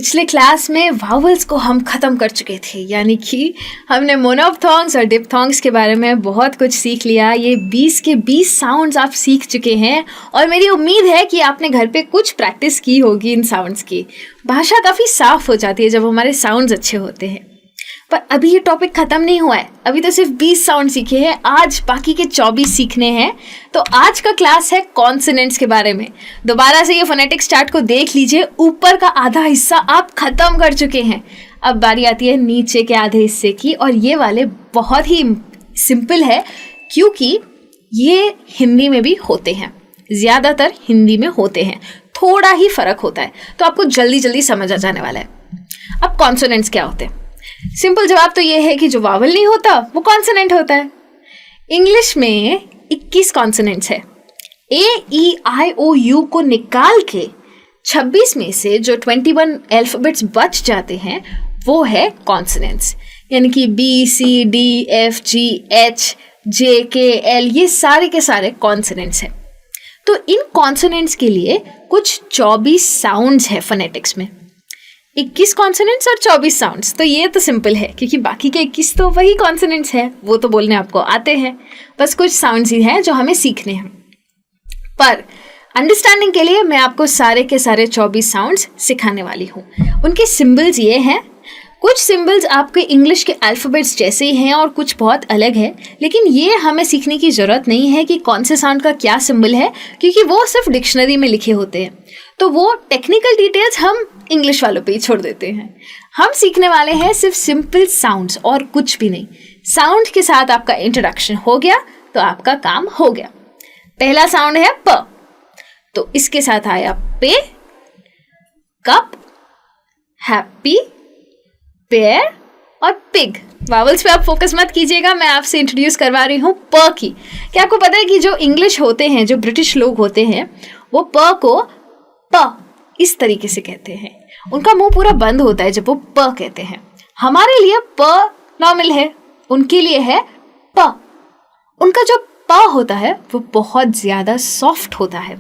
पिछले क्लास में वावल्स को हम ख़त्म कर चुके थे, यानी कि हमने मोनोफ्थॉन्ग्स और डिप्थॉन्ग्स के बारे में बहुत कुछ सीख लिया। ये 20 के 20 साउंड्स आप सीख चुके हैं और मेरी उम्मीद है कि आपने घर पे कुछ प्रैक्टिस की होगी इन साउंड्स की। भाषा काफ़ी साफ हो जाती है जब हमारे साउंड्स अच्छे होते हैं। पर अभी ये टॉपिक ख़त्म नहीं हुआ है, अभी तो सिर्फ 20 साउंड सीखे हैं, आज बाकी के 24 सीखने हैं। तो आज का क्लास है कॉन्सोनेंट्स के बारे में। दोबारा से ये फोनेटिक्स चार्ट को देख लीजिए, ऊपर का आधा हिस्सा आप ख़त्म कर चुके हैं। अब बारी आती है नीचे के आधे हिस्से की, और ये वाले बहुत ही सिंपल है क्योंकि ये हिंदी में भी होते हैं, ज़्यादातर हिंदी में होते हैं, थोड़ा ही फ़र्क होता है, तो आपको जल्दी जल्दी समझ आ जाने वाला है। अब कॉन्सोनेंट्स क्या होते हैं? सिंपल जवाब तो ये है कि जो वावल नहीं होता वो कॉन्सोनेंट होता है। इंग्लिश में 21 कॉन्सोनेंट्स है। AEIOU को निकाल के 26 में से जो 21 अल्फाबेट्स बच जाते हैं वो है कॉन्सोनेंट्स, यानी कि BCDFGHJKL ये सारे के सारे कॉन्सोनेंट्स हैं। तो इन कॉन्सोनेंट्स के लिए कुछ 24 साउंड्स है फोनेटिक्स में। 21 कॉन्सोनेंट्स और 24 साउंड्स, तो ये तो सिंपल है क्योंकि बाकी के 21 तो वही कॉन्सोनेंट्स हैं, वो तो बोलने आपको आते हैं। बस कुछ साउंड्स ही हैं जो हमें सीखने हैं। पर अंडरस्टैंडिंग के लिए मैं आपको सारे के सारे 24 साउंड्स सिखाने वाली हूँ। उनके सिंबल्स ये हैं। कुछ सिंबल्स आपके इंग्लिश के अल्फ़ाबेट्स जैसे ही हैं और कुछ बहुत अलग है, लेकिन ये हमें सीखने की ज़रूरत नहीं है कि कौन से साउंड का क्या सिंबल है, क्योंकि वो सिर्फ डिक्शनरी में लिखे होते हैं। तो वो टेक्निकल डिटेल्स हम इंग्लिश वालों पे ही छोड़ देते हैं। हम सीखने वाले हैं सिर्फ सिंपल साउंड्स और कुछ भी नहीं। साउंड के साथ आपका इंट्रोडक्शन हो गया तो आपका काम हो गया। पहला साउंड है प, तो इसके साथ आया पे, कप, हैप्पी, पेयर और पिग। वावल्स पे आप फोकस मत कीजिएगा, मैं आपसे इंट्रोड्यूस करवा रही हूँ प की। क्या आपको पता है कि जो इंग्लिश होते हैं, जो ब्रिटिश लोग होते हैं, वो प को प इस तरीके से कहते हैं। उनका मुंह पूरा बंद होता है जब वो प कहते हैं। हमारे लिए प नॉर्मल है, उनके लिए है प। उनका जो प होता है वो बहुत ज़्यादा सॉफ्ट होता है।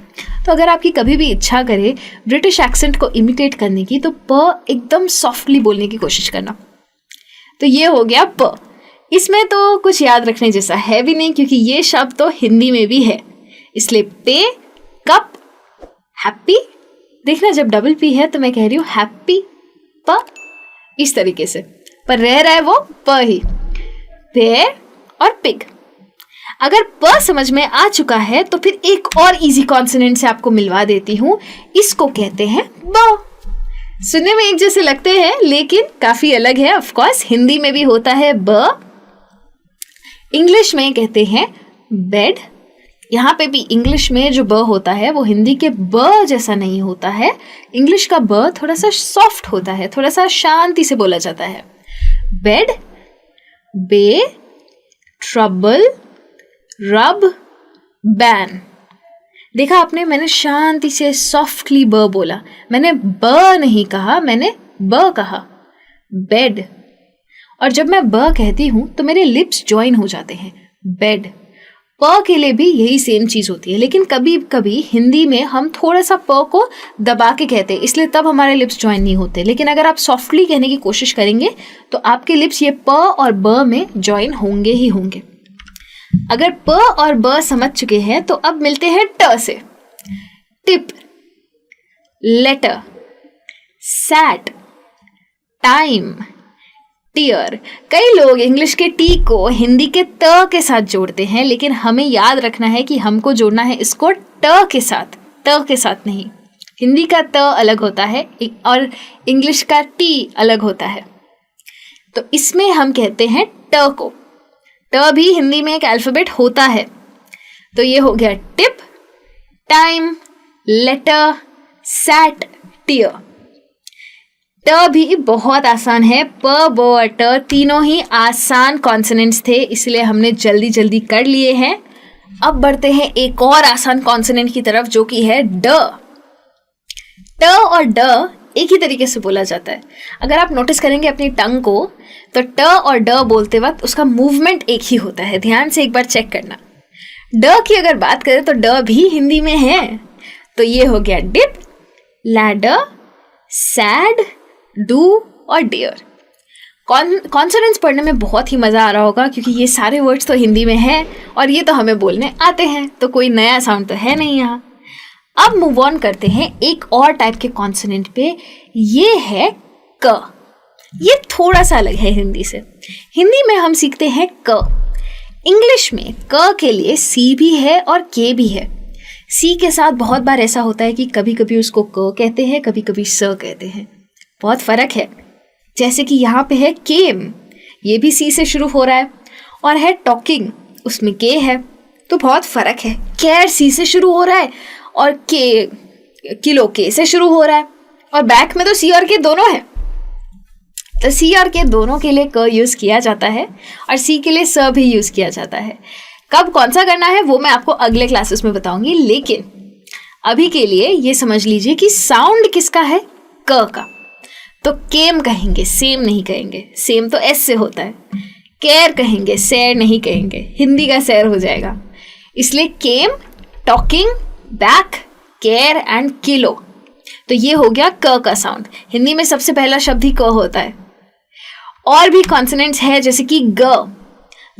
तो अगर आपकी कभी भी इच्छा करे ब्रिटिश एक्सेंट को इमिटेट करने की, तो प एकदम सॉफ्टली बोलने की कोशिश करना। तो ये हो गया प। इसमें तो कुछ याद रखने जैसा है भी नहीं क्योंकि ये शब्द तो हिंदी में भी है, इसलिए पे, कप, हैप्पी। देखना जब डबल पी है तो मैं कह रही हूँ हैप्पी प, इस तरीके से, पर रह रहा है वो प ही। पेयर और पिग। अगर प समझ में आ चुका है तो फिर एक और इजी कॉन्सोनेंट से आपको मिलवा देती हूँ। इसको कहते हैं ब। सुनने में एक जैसे लगते हैं लेकिन काफी अलग है। ऑफ कोर्स हिंदी में भी होता है ब, इंग्लिश में कहते हैं बेड। यहाँ पे भी इंग्लिश में जो ब होता है वो हिंदी के ब जैसा नहीं होता है। इंग्लिश का ब थोड़ा सा सॉफ्ट होता है, थोड़ा सा शांति से बोला जाता है। बेड, बे, ट्रबल, रब, बैन। देखा आपने, मैंने शांति से सॉफ्टली ब बोला, मैंने ब नहीं कहा, मैंने ब कहा। बेड। और जब मैं ब कहती हूँ तो मेरे लिप्स ज्वाइन हो जाते हैं। बेड। प के लिए भी यही सेम चीज़ होती है, लेकिन कभी कभी हिंदी में हम थोड़ा सा प को दबा के कहते हैं, इसलिए तब हमारे लिप्स ज्वाइन नहीं होते। लेकिन अगर आप सॉफ्टली कहने की कोशिश करेंगे तो आपके लिप्स ये प और ब में ज्वाइन होंगे ही होंगे। अगर प और ब समझ चुके हैं तो अब मिलते हैं ट से। Tip, letter, sat, time, tear. कई लोग इंग्लिश के टी को हिंदी के त के साथ जोड़ते हैं, लेकिन हमें याद रखना है कि हमको जोड़ना है इसको ट के साथ, त के साथ नहीं। हिंदी का त अलग होता है और इंग्लिश का टी अलग होता है। तो इसमें हम कहते हैं ट को। ट भी हिंदी में एक अल्फ़ाबेट होता है। तो ये हो गया tip, time, letter, sat, tear. ट भी बहुत आसान है। प, ब और ट तीनों ही आसान कॉन्सोनेंट्स थे, इसलिए हमने जल्दी जल्दी कर लिए हैं। अब बढ़ते हैं एक और आसान कॉन्सोनेंट की तरफ जो कि है ड। ट और ड एक ही तरीके से बोला जाता है। अगर आप नोटिस करेंगे अपनी टंग को तो ट और ड बोलते वक्त उसका मूवमेंट एक ही होता है। ध्यान से एक बार चेक करना। ड की अगर बात करें तो ड भी हिंदी में है। तो ये हो गया डिप, लैडर, सैड, डू और डेयर। कॉन्सोनेंट्स पढ़ने में बहुत ही मज़ा आ रहा होगा क्योंकि ये सारे वर्ड्स तो हिंदी में हैं और ये तो हमें बोलने आते हैं, तो कोई नया साउंड तो है नहीं यहाँ। अब मूव ऑन करते हैं एक और टाइप के कॉन्सोनेंट पे, ये है क। ये थोड़ा सा अलग है हिंदी से। हिंदी में हम सीखते हैं क, इंग्लिश में क के लिए सी भी है और के भी है। सी के साथ बहुत बार ऐसा होता है कि कभी कभी उसको क कहते हैं, कभी कभी स कहते हैं, बहुत फ़र्क है। जैसे कि यहाँ पे है केम, ये भी सी से शुरू हो रहा है, और है टॉकिंग, उसमें के है, तो बहुत फ़र्क है। केयर सी से शुरू हो रहा है और किलो के से शुरू हो रहा है, और बैक में तो सी और के दोनों है, तो सी और के दोनों के लिए क यूज़ किया जाता है और सी के लिए स भी यूज़ किया जाता है। कब कौन सा करना है वो मैं आपको अगले क्लासेस में बताऊंगी, लेकिन अभी के लिए ये समझ लीजिए कि साउंड किसका है, क का। तो केम कहेंगे, सेम नहीं कहेंगे, सेम तो एस से होता है। केयर कहेंगे, सैर नहीं कहेंगे, हिंदी का सैर हो जाएगा। इसलिए chem, talking, back, care and kilo, तो ये हो गया क का साउंड। हिंदी में सबसे पहला शब्द ही क होता है। और भी कॉन्सोनेंट्स है जैसे कि ग।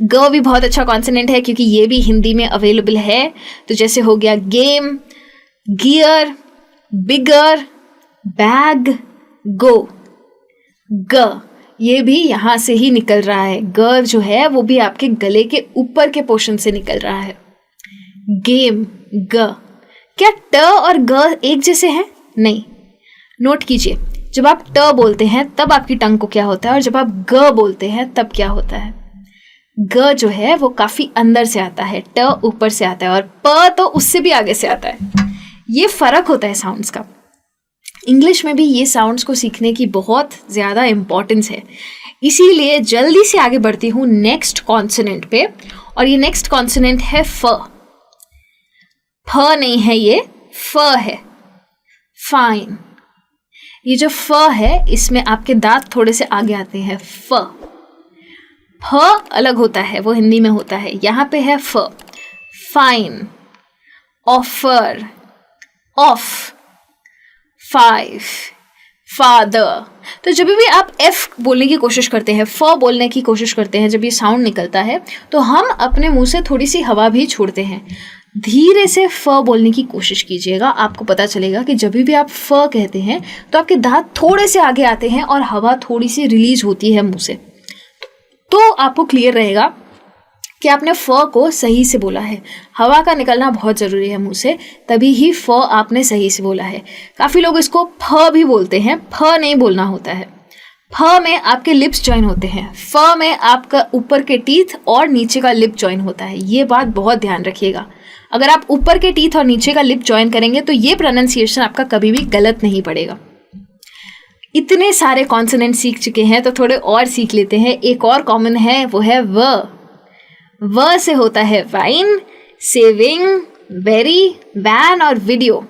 ग भी बहुत अच्छा कॉन्सोनेंट है क्योंकि ये भी हिंदी में अवेलेबल है। तो जैसे हो गया गेम, गियर, बिगर, बैग, गो। ग ये भी यहाँ से ही निकल रहा है। ग जो है वो भी आपके गले के ऊपर के पोर्शन से निकल रहा है। गेम, ग। क्या ट और ग एक जैसे हैं? नहीं। नोट कीजिए, जब आप ट बोलते हैं तब आपकी टंग को क्या होता है और जब आप ग बोलते हैं तब क्या होता है। ग जो है वो काफी अंदर से आता है, ट ऊपर से आता है, और प तो उससे भी आगे से आता है। ये फर्क होता है साउंड्स का। इंग्लिश में भी ये साउंड्स को सीखने की बहुत ज़्यादा इम्पोर्टेंस है, इसीलिए जल्दी से आगे बढ़ती हूँ नेक्स्ट कॉन्सोनेंट पे, और ये नेक्स्ट कॉन्सोनेंट है फ। फ नहीं है, ये फ है, फाइन। ये जो फ है इसमें आपके दांत थोड़े से आगे आते हैं। फ अलग होता है, वो हिंदी में होता है। यहाँ पे है फ, fine, offer, of, five, father. तो जब भी आप एफ बोलने की कोशिश करते हैं, फ बोलने की कोशिश करते हैं, जब ये साउंड निकलता है तो हम अपने मुंह से थोड़ी सी हवा भी छोड़ते हैं। धीरे से फ बोलने की कोशिश कीजिएगा, आपको पता चलेगा कि जब भी आप फ कहते हैं तो आपके दांत थोड़े से आगे आते हैं और हवा थोड़ी सी रिलीज होती है मुंह से, तो आपको क्लियर रहेगा कि आपने फ को सही से बोला है। हवा का निकलना बहुत ज़रूरी है मुंह से, तभी ही फ आपने सही से बोला है। काफ़ी लोग इसको फ भी बोलते हैं, फ नहीं बोलना होता है। फ में आपके लिप्स ज्वाइन होते हैं, फ में आपका ऊपर के टीथ और नीचे का लिप ज्वाइन होता है। ये बात बहुत ध्यान रखिएगा। अगर आप ऊपर के टीथ और नीचे का लिप ज्वाइन करेंगे तो ये प्रोनाउंसिएशन आपका कभी भी गलत नहीं पड़ेगा। इतने सारे कॉन्सोनेंट सीख चुके हैं तो थोड़े और सीख लेते हैं। एक और कॉमन है, वो है व। व से होता है वाइन, सेविंग, वेरी, वैन और वीडियो,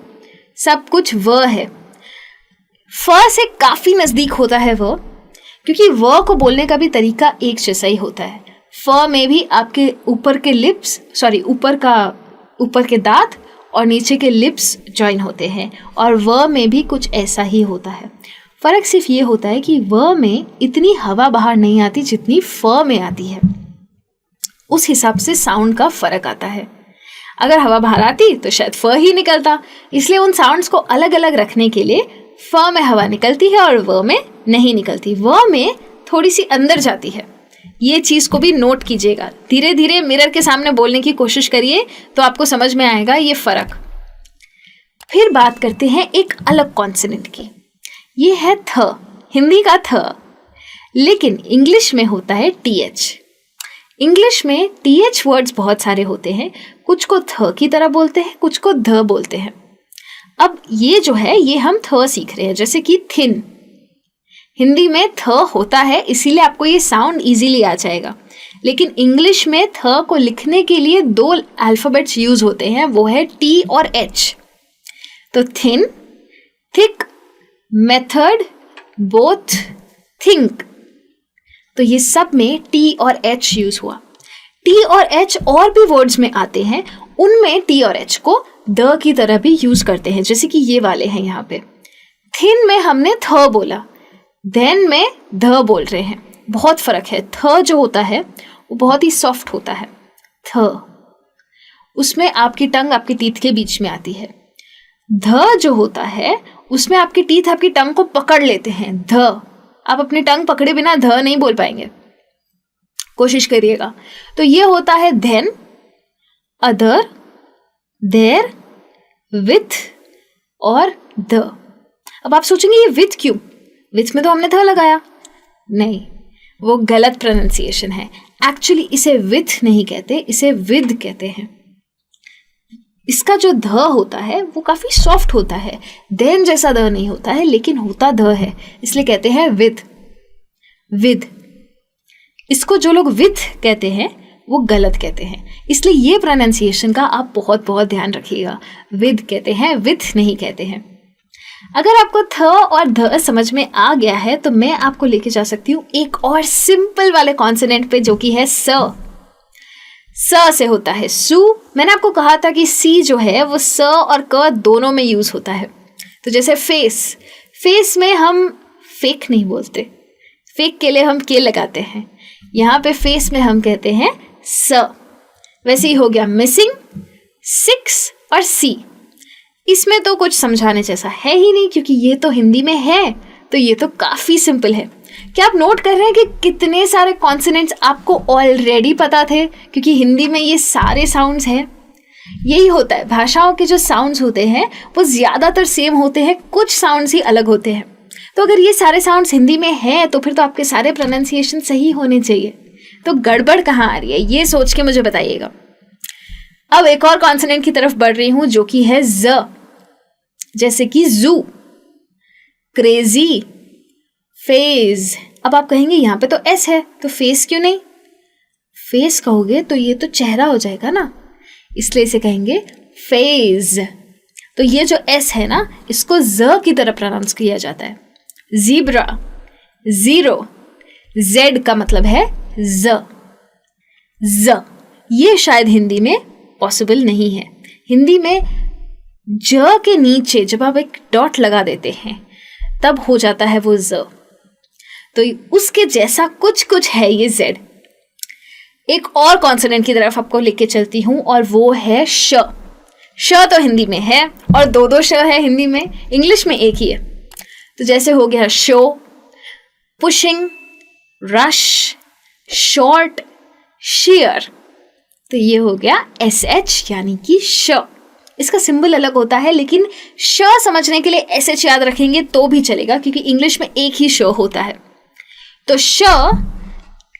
सब कुछ व है। फ से काफ़ी नज़दीक होता है व, क्योंकि व को बोलने का भी तरीका एक जैसा ही होता है। फ में भी आपके ऊपर के लिप्स, ऊपर के दांत और नीचे के लिप्स ज्वाइन होते हैं, और व में भी कुछ ऐसा ही होता है। फ़र्क सिर्फ ये होता है कि व में इतनी हवा बाहर नहीं आती जितनी फ में आती है, उस हिसाब से साउंड का फ़र्क आता है। अगर हवा बाहर आती तो शायद फ ही निकलता, इसलिए उन साउंड्स को अलग अलग रखने के लिए फ में हवा निकलती है और व में नहीं निकलती, व में थोड़ी सी अंदर जाती है। ये चीज़ को भी नोट कीजिएगा। धीरे धीरे मिरर के सामने बोलने की कोशिश करिए तो आपको समझ में आएगा ये फ़र्क। फिर बात करते हैं एक अलग कॉन्सोनेंट की, ये है थ, हिंदी का थ, लेकिन इंग्लिश में होता है TH। इंग्लिश में TH वर्ड्स बहुत सारे होते हैं, कुछ को थ की तरह बोलते हैं, कुछ को ध बोलते हैं। अब ये जो है ये हम थ सीख रहे हैं, जैसे कि थिन, हिंदी में थ होता है इसीलिए आपको ये साउंड इजीली आ जाएगा, लेकिन इंग्लिश में थ को लिखने के लिए दो अल्फ़ाबेट्स यूज़ होते हैं, वो है T और H। तो thin, thick, method, both, think, तो ये सब में T और H यूज़ हुआ। T और H और भी वर्ड्स में आते हैं, उनमें T और H को द की तरह भी यूज़ करते हैं, जैसे कि ये वाले हैं यहाँ पे। थिन में हमने थ बोला, देन में ध बोल रहे हैं, बहुत फर्क है। थ जो होता है वो बहुत ही सॉफ्ट होता है, थ उसमें आपकी टंग आपके टीथ के बीच में आती है। ध जो होता है उसमें आपके टीथ आपकी टंग को पकड़ लेते हैं। ध आप अपनी टंग पकड़े बिना ध नहीं बोल पाएंगे, कोशिश करिएगा। तो ये होता है देन, अदर, देर, विथ और द। अब आप सोचेंगे ये विथ क्यों, विथ में तो हमने ध लगाया। नहीं, वो गलत प्रोनाउंसिएशन है। एक्चुअली इसे विथ नहीं कहते, इसे विद कहते हैं। इसका जो ध होता है वो काफी सॉफ्ट होता है, देन जैसा ध नहीं होता है, लेकिन होता ध है, इसलिए कहते हैं विद। विद इसको जो लोग विथ कहते हैं वो गलत कहते हैं, इसलिए ये प्रोनाउंसिएशन का आप बहुत बहुत ध्यान रखिएगा। विद कहते हैं, विथ नहीं कहते हैं। अगर आपको थ और ध समझ में आ गया है तो मैं आपको लेके जा सकती हूँ एक और सिंपल वाले कॉन्सोनेंट पे, जो कि है स। स से होता है सु। मैंने आपको कहा था कि सी जो है वो स और क दोनों में यूज होता है। तो जैसे फेस, फेस में हम फेक नहीं बोलते, फेक के लिए हम के लगाते हैं। यहाँ पे फेस में हम कहते हैं स। वैसे ही हो गया मिसिंग, सिक्स और सी। इसमें तो कुछ समझाने जैसा है ही नहीं, क्योंकि ये तो हिंदी में है, तो ये तो काफी सिंपल है। क्या आप नोट कर रहे हैं कि कितने सारे कॉन्सोनेंट्स आपको ऑलरेडी पता थे, क्योंकि हिंदी में ये सारे साउंड्स हैं। यही होता है, भाषाओं के जो साउंड्स होते हैं वो ज़्यादातर सेम होते हैं, कुछ साउंड्स ही अलग होते हैं। तो अगर ये सारे साउंड्स हिंदी में हैं तो फिर तो आपके सारे प्रोनाउंसिएशन सही होने चाहिए। तो गड़बड़ कहाँ आ रही है, ये सोच के मुझे बताइएगा। अब एक और कॉन्सोनेंट की तरफ बढ़ रही हूँ, जो कि है ज। जैसे कि जू, क्रेजी, फेज। अब आप कहेंगे यहाँ पे तो एस है, तो फेस क्यों नहीं? फेस कहोगे तो ये तो चेहरा हो जाएगा ना, इसलिए इसे कहेंगे फेज। तो ये जो एस है ना, इसको ज की तरह प्रोनाउंस किया जाता है। जीब्रा, जीरो, जेड का मतलब है ज। ज ये शायद हिंदी में पॉसिबल नहीं है। हिंदी में ज के नीचे जब आप एक डॉट लगा देते हैं तब हो जाता है वो ज, तो उसके जैसा कुछ कुछ है ये जेड। एक और कॉन्सोनेंट की तरफ आपको लेके चलती हूं और वो है श। श तो हिंदी में है और दो दो श है हिंदी में, इंग्लिश में एक ही है। तो जैसे हो गया show, pushing, rush, short, share. तो ये हो गया SH यानी कि श। इसका सिंबल अलग होता है, लेकिन श समझने के लिए SH याद रखेंगे तो भी चलेगा, क्योंकि इंग्लिश में एक ही श होता है। तो श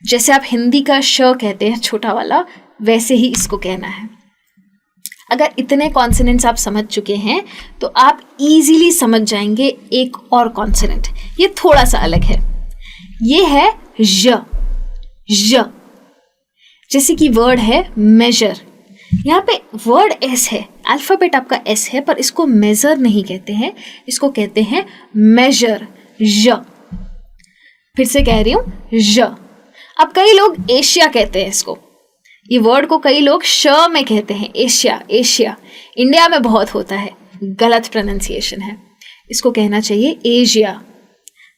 जैसे आप हिंदी का श कहते हैं छोटा वाला, वैसे ही इसको कहना है। अगर इतने कॉन्सोनेंट्स आप समझ चुके हैं तो आप इजीली समझ जाएंगे एक और कॉन्सोनेंट। ये थोड़ा सा अलग है, ये है ज। ज जैसे कि वर्ड है मेजर। यहाँ पे वर्ड एस है, अल्फाबेट आपका एस है, पर इसको मेजर नहीं कहते हैं, इसको कहते हैं मेजर। ज फिर से कह रही हूँ ज। अब कई लोग एशिया कहते हैं इसको, ये वर्ड को कई लोग श में कहते हैं, एशिया। एशिया इंडिया में बहुत होता है, गलत प्रोनाउंसिएशन है, इसको कहना चाहिए एशिया।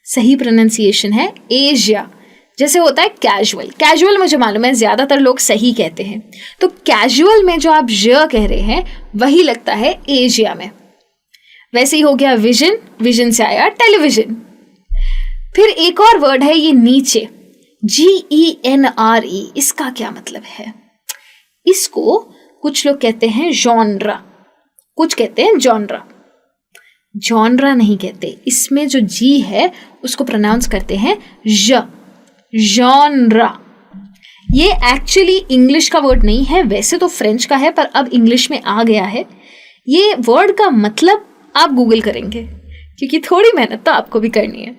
सही प्रोनाउंसिएशन है एशिया। जैसे होता है कैजुअल, कैजुअल मुझे मालूम है ज़्यादातर लोग सही कहते हैं, तो कैजुअल में जो आप ज कह रहे हैं वही लगता है एशिया में। वैसे ही हो गया विजन, विजन से आया टेलीविजन। फिर एक और वर्ड है ये नीचे, GENRE। इसका क्या मतलब है? इसको कुछ लोग कहते हैं जॉनरा, कुछ कहते हैं जॉनरा। जॉनरा नहीं कहते, इसमें जो जी है उसको प्रोनाउंस करते हैं ज, जॉनरा। ये एक्चुअली इंग्लिश का वर्ड नहीं है, वैसे तो फ्रेंच का है पर अब इंग्लिश में आ गया है। ये वर्ड का मतलब आप गूगल करेंगे, क्योंकि थोड़ी मेहनत तो आपको भी करनी है।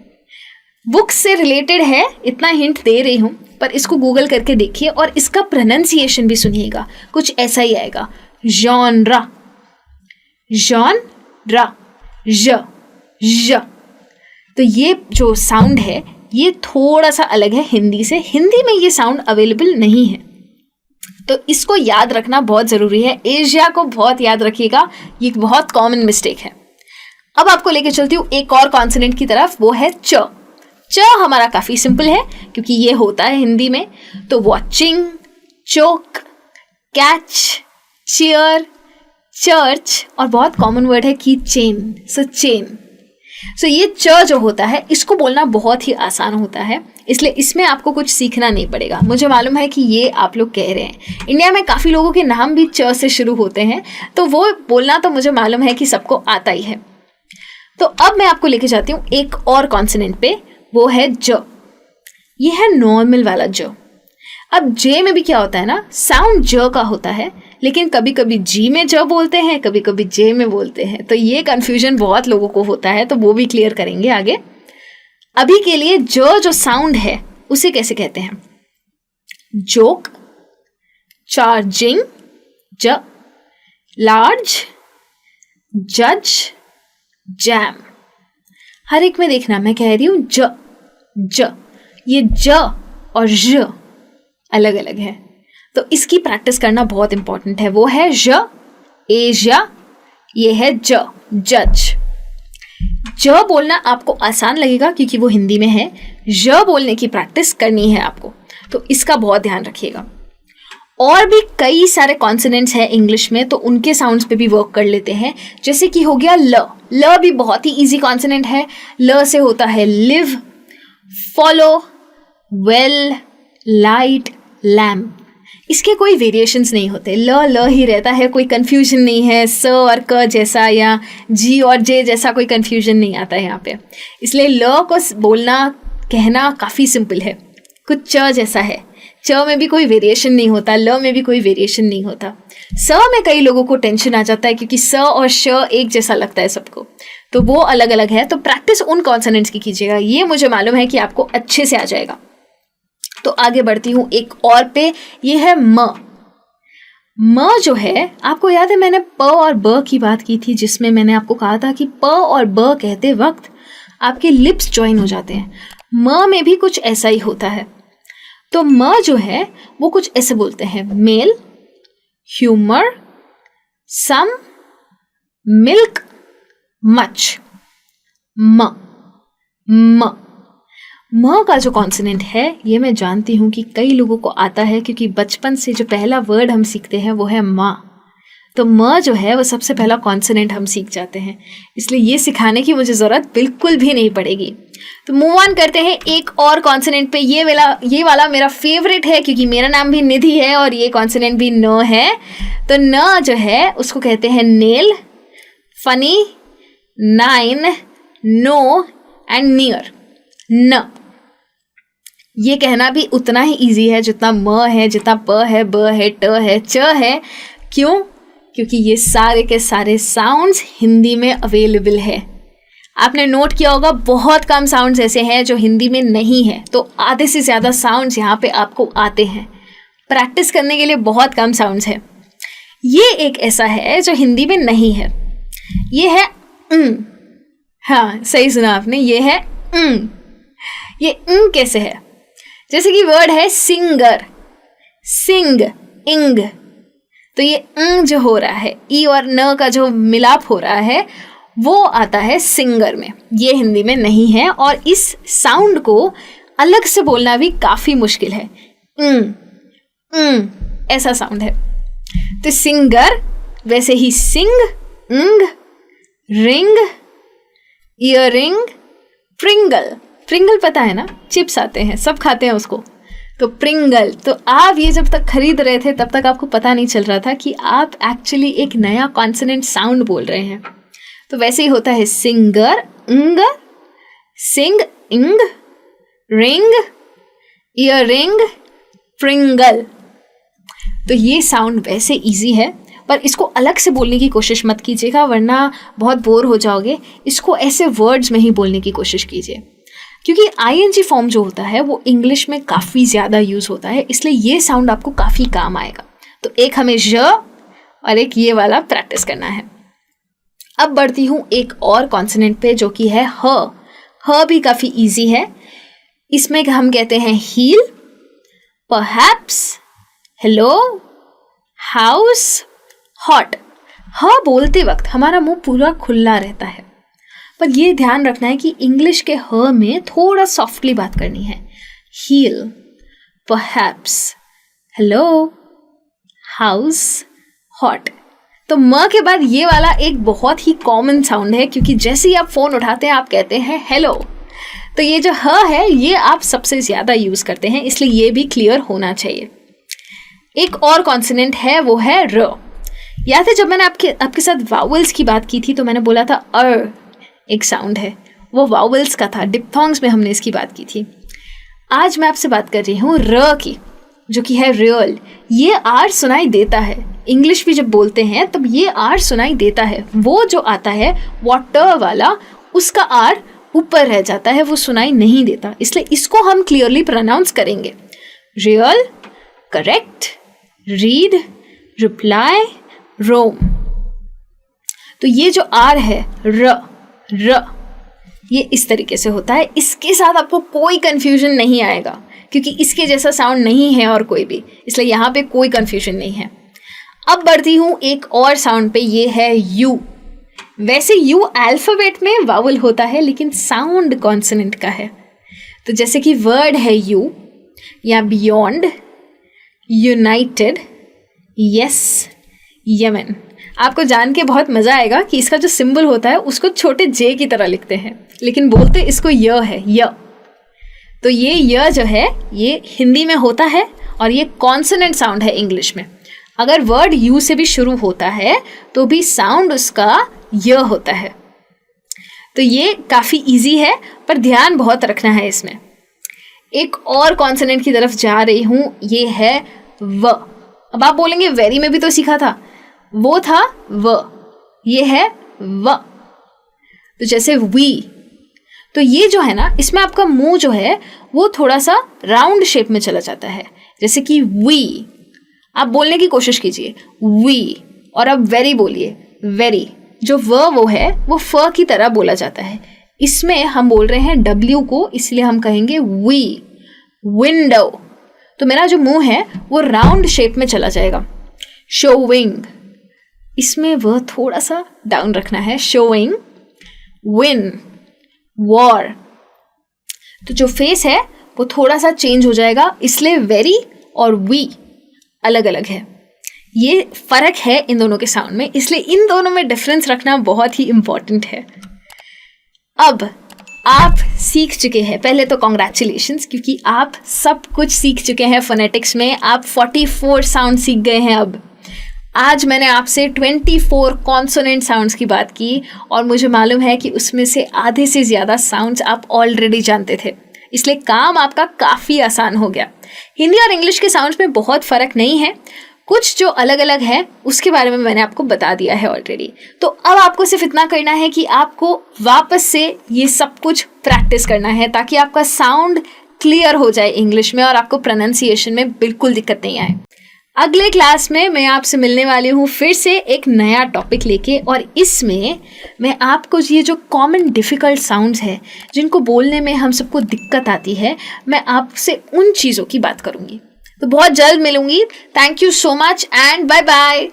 बुक्स से रिलेटेड है, इतना हिंट दे रही हूँ, पर इसको गूगल करके देखिए और इसका प्रोनाउंसिएशन भी सुनिएगा, कुछ ऐसा ही आएगा, जॉनरा, जॉनरा, ज, ज। तो ये जो साउंड है ये थोड़ा सा अलग है हिंदी से, हिंदी में ये साउंड अवेलेबल नहीं है, तो इसको याद रखना बहुत ज़रूरी है। एशिया को बहुत याद रखिएगा, ये बहुत कॉमन मिस्टेक है। अब आपको लेके चलती हूँ एक और कॉन्सोनेंट की तरफ, वो है च। च हमारा काफ़ी सिंपल है क्योंकि ये होता है हिंदी में, तो वॉचिंग, चोक, कैच, चीयर, चर्च, और बहुत कॉमन वर्ड है की चेन, सो चेन। सो ये च जो होता है इसको बोलना बहुत ही आसान होता है, इसलिए इसमें आपको कुछ सीखना नहीं पड़ेगा। मुझे मालूम है कि ये आप लोग कह रहे हैं, इंडिया में काफ़ी लोगों के नाम भी च से शुरू होते हैं, तो वो बोलना तो मुझे मालूम है कि सबको आता ही है। तो अब मैं आपको लेके जाती हूँ एक और कॉन्सोनेंट पे, वो है ज। ये है नॉर्मल वाला ज। अब जे में भी क्या होता है ना, साउंड ज का होता है, लेकिन कभी कभी जी में ज बोलते हैं, कभी कभी जे में बोलते हैं, तो ये कंफ्यूजन बहुत लोगों को होता है, तो वो भी क्लियर करेंगे आगे। अभी के लिए जो साउंड है उसे कैसे कहते हैं? जोक, चार्जिंग, ज, लार्ज, जज, जैम। हर एक में देखना, मैं कह रही हूं ज, ये ज और ज अलग अलग है, तो इसकी प्रैक्टिस करना बहुत इंपॉर्टेंट है। वो है ज, एजा, ये है ज, जज। ज बोलना आपको आसान लगेगा क्योंकि वो हिंदी में है, ज बोलने की प्रैक्टिस करनी है आपको, तो इसका बहुत ध्यान रखिएगा। और भी कई सारे कॉन्सोनेंट्स हैं इंग्लिश में, तो उनके साउंड्स पे भी वर्क कर लेते हैं। जैसे कि हो गया ल। ल भी बहुत ही इजी कॉन्सोनेंट है। ल से होता है live, follow, well, light, lamp. इसके कोई वेरिएशंस नहीं होते, ल ही रहता है, कोई कंफ्यूजन नहीं है। स और क जैसा या जी और जे जैसा कोई कंफ्यूजन नहीं आता है यहाँ पे, इसलिए ल को बोलना कहना काफ़ी सिंपल है। कुछ च जैसा है, च में भी कोई वेरिएशन नहीं होता, ल में भी कोई वेरिएशन नहीं होता। स में कई लोगों को टेंशन आ जाता है क्योंकि स और श एक जैसा लगता है सबको, तो वो अलग अलग है। तो प्रैक्टिस उन कॉन्सोनेंट्स की कीजिएगा, ये मुझे मालूम है कि आपको अच्छे से आ जाएगा। तो आगे बढ़ती हूँ एक और पे, ये है म। म जो है, आपको याद है मैंने प और ब की बात की थी, जिसमें मैंने आपको कहा था कि प और ब कहते वक्त आपके लिप्स ज्वाइन हो जाते हैं। म में भी कुछ ऐसा ही होता है। तो म जो है वो कुछ ऐसे बोलते हैं, मेल, ह्यूमर, सम, मिल्क, मच। म का जो कॉन्सोनेंट है ये मैं जानती हूँ कि कई लोगों को आता है, क्योंकि बचपन से जो पहला वर्ड हम सीखते हैं वो है माँ। तो म जो है वो सबसे पहला कॉन्सोनेंट हम सीख जाते हैं, इसलिए ये सिखाने की मुझे ज़रूरत बिल्कुल भी नहीं पड़ेगी। तो मूव ऑन करते हैं एक और कॉन्सोनेंट पे। ये वाला मेरा फेवरेट है क्योंकि मेरा नाम भी निधि है और ये कॉन्सोनेंट भी न है। तो न जो है उसको कहते हैं nail, funny, nine, no and near. न ये कहना भी उतना ही इजी है जितना म है, जितना प है, ब है, ट है, च है। क्यों? क्योंकि ये सारे के सारे साउंड्स हिंदी में अवेलेबल है। आपने नोट किया होगा बहुत कम साउंड्स ऐसे हैं जो हिंदी में नहीं है, तो आधे से ज़्यादा साउंड्स यहाँ पे आपको आते हैं। प्रैक्टिस करने के लिए बहुत कम साउंड्स हैं। ये एक ऐसा है जो हिंदी में नहीं है, ये है हाँ सही सुना आपने, ये है ये कैसे है? जैसे कि वर्ड है सिंगर, सिंग, इंग, तो ये जो हो रहा है, ई और न का जो मिलाप हो रहा है वो आता है सिंगर में, ये हिंदी में नहीं है। और इस साउंड को अलग से बोलना भी काफ़ी मुश्किल है। ऐसा साउंड है। तो सिंगर, वैसे ही सिंग, इंग, रिंग, ईयरिंग, प्रिंगल। प्रिंगल पता है ना, चिप्स आते हैं, सब खाते हैं उसको, तो प्रिंगल। तो आप ये जब तक खरीद रहे थे तब तक आपको पता नहीं चल रहा था कि आप एक्चुअली एक नया कॉन्सोनेंट साउंड बोल रहे हैं। तो वैसे ही होता है सिंगर, इंग, सिंग, इंग, रिंग, ईयरिंग, प्रिंगल। तो ये साउंड वैसे इजी है, पर इसको अलग से बोलने की कोशिश मत कीजिएगा वरना बहुत बोर हो जाओगे। इसको ऐसे वर्ड्स में ही बोलने की कोशिश कीजिए, क्योंकि आईएनजी फॉर्म जो होता है वो इंग्लिश में काफ़ी ज़्यादा यूज़ होता है, इसलिए ये साउंड आपको काफ़ी काम आएगा। तो एक हमें ज और एक ये वाला प्रैक्टिस करना है। अब बढ़ती हूँ एक और कॉन्सोनेंट पे जो कि है ह। ह भी काफ़ी इजी है। इसमें हम कहते हैं heel, perhaps, hello, house, hot. ह बोलते वक्त हमारा मुंह पूरा खुला रहता है, पर ये ध्यान रखना है कि इंग्लिश के ह में थोड़ा सॉफ्टली बात करनी है. Heel, perhaps, hello, house, hot. तो म के बाद ये वाला एक बहुत ही कॉमन साउंड है, क्योंकि जैसे ही आप फ़ोन उठाते हैं आप कहते हैं हेलो. तो ये जो ह है ये आप सबसे ज़्यादा यूज़ करते हैं, इसलिए ये भी क्लियर होना चाहिए. एक और कॉन्सोनेंट है, वो है र. याद है जब मैंने आपके साथ वावल्स की बात की थी तो मैंने बोला था एक साउंड है, वो वावल्स का था. डिप्थोंग्स में हमने इसकी बात की थी. आज मैं आपसे बात कर रही हूँ र की, जो कि है रियल. ये आर सुनाई देता है. इंग्लिश भी जब बोलते हैं तब ये आर सुनाई देता है. वो जो आता है वाटर वाला, उसका आर ऊपर रह जाता है, वो सुनाई नहीं देता. इसलिए इसको हम क्लियरली प्रोनाउंस करेंगे. रियल, करेक्ट, रीड, रिप्लाई, रोम. तो ये जो आर है र, ये इस तरीके से होता है. इसके साथ आपको कोई कंफ्यूजन नहीं आएगा, क्योंकि इसके जैसा साउंड नहीं है और कोई भी, इसलिए यहाँ पे कोई कंफ्यूजन नहीं है. अब बढ़ती हूँ एक और साउंड पे, ये है यू. वैसे यू अल्फ़ाबेट में वावल होता है, लेकिन साउंड कॉन्सोनेंट का है. तो जैसे कि वर्ड है यू, या बियॉन्ड, यूनाइटेड, यस, यमन. आपको जान के बहुत मज़ा आएगा कि इसका जो सिंबल होता है उसको छोटे जे की तरह लिखते हैं, लेकिन बोलते इसको य है, य. तो ये य जो है ये हिंदी में होता है और ये कॉन्सोनेंट साउंड है इंग्लिश में. अगर वर्ड यू से भी शुरू होता है तो भी साउंड उसका य होता है. तो ये काफ़ी इजी है, पर ध्यान बहुत रखना है इसमें. एक और कॉन्सोनेंट की तरफ जा रही हूँ, ये है व. अब आप बोलेंगे वेरी में भी तो सीखा था, वो था व, ये है व. तो जैसे वी, तो ये जो है ना, इसमें आपका मुंह जो है वो थोड़ा सा राउंड शेप में चला जाता है. जैसे कि वी, आप बोलने की कोशिश कीजिए वी, और अब वेरी बोलिए, वेरी. जो वो है वो फ की तरह बोला जाता है. इसमें हम बोल रहे हैं डब्ल्यू को, इसलिए हम कहेंगे वी. विंडो, तो मेरा जो मुंह है वो राउंड शेप में चला जाएगा. शोविंग, इसमें वह थोड़ा सा डाउन रखना है. Showing, win, war. तो जो फेस है वो थोड़ा सा चेंज हो जाएगा, इसलिए वेरी और वी अलग अलग है. ये फ़र्क है इन दोनों के साउंड में, इसलिए इन दोनों में डिफरेंस रखना बहुत ही इम्पॉर्टेंट है. अब आप सीख चुके हैं, पहले तो कॉन्ग्रेचुलेशंस, क्योंकि आप सब कुछ सीख चुके हैं फोनेटिक्स में. आप 44 साउंड सीख गए हैं. अब आज मैंने आपसे 24 कॉन्सोनेंट साउंड्स की बात की, और मुझे मालूम है कि उसमें से आधे से ज़्यादा साउंड्स आप ऑलरेडी जानते थे, इसलिए काम आपका काफ़ी आसान हो गया. हिंदी और इंग्लिश के साउंड्स में बहुत फ़र्क नहीं है, कुछ जो अलग अलग है उसके बारे में मैंने आपको बता दिया है ऑलरेडी. तो अब आपको सिर्फ इतना करना है कि आपको वापस से ये सब कुछ प्रैक्टिस करना है, ताकि आपका साउंड क्लियर हो जाए इंग्लिश में और आपको प्रोनाउंसिएशन में बिल्कुल दिक्कत नहीं आए. अगले क्लास में मैं आपसे मिलने वाली हूँ फिर से एक नया टॉपिक लेके, और इसमें मैं आपको ये जो कॉमन डिफ़िकल्ट साउंड्स है जिनको बोलने में हम सबको दिक्कत आती है, मैं आपसे उन चीज़ों की बात करूँगी. तो बहुत जल्द मिलूंगी. Thank you so much and bye bye.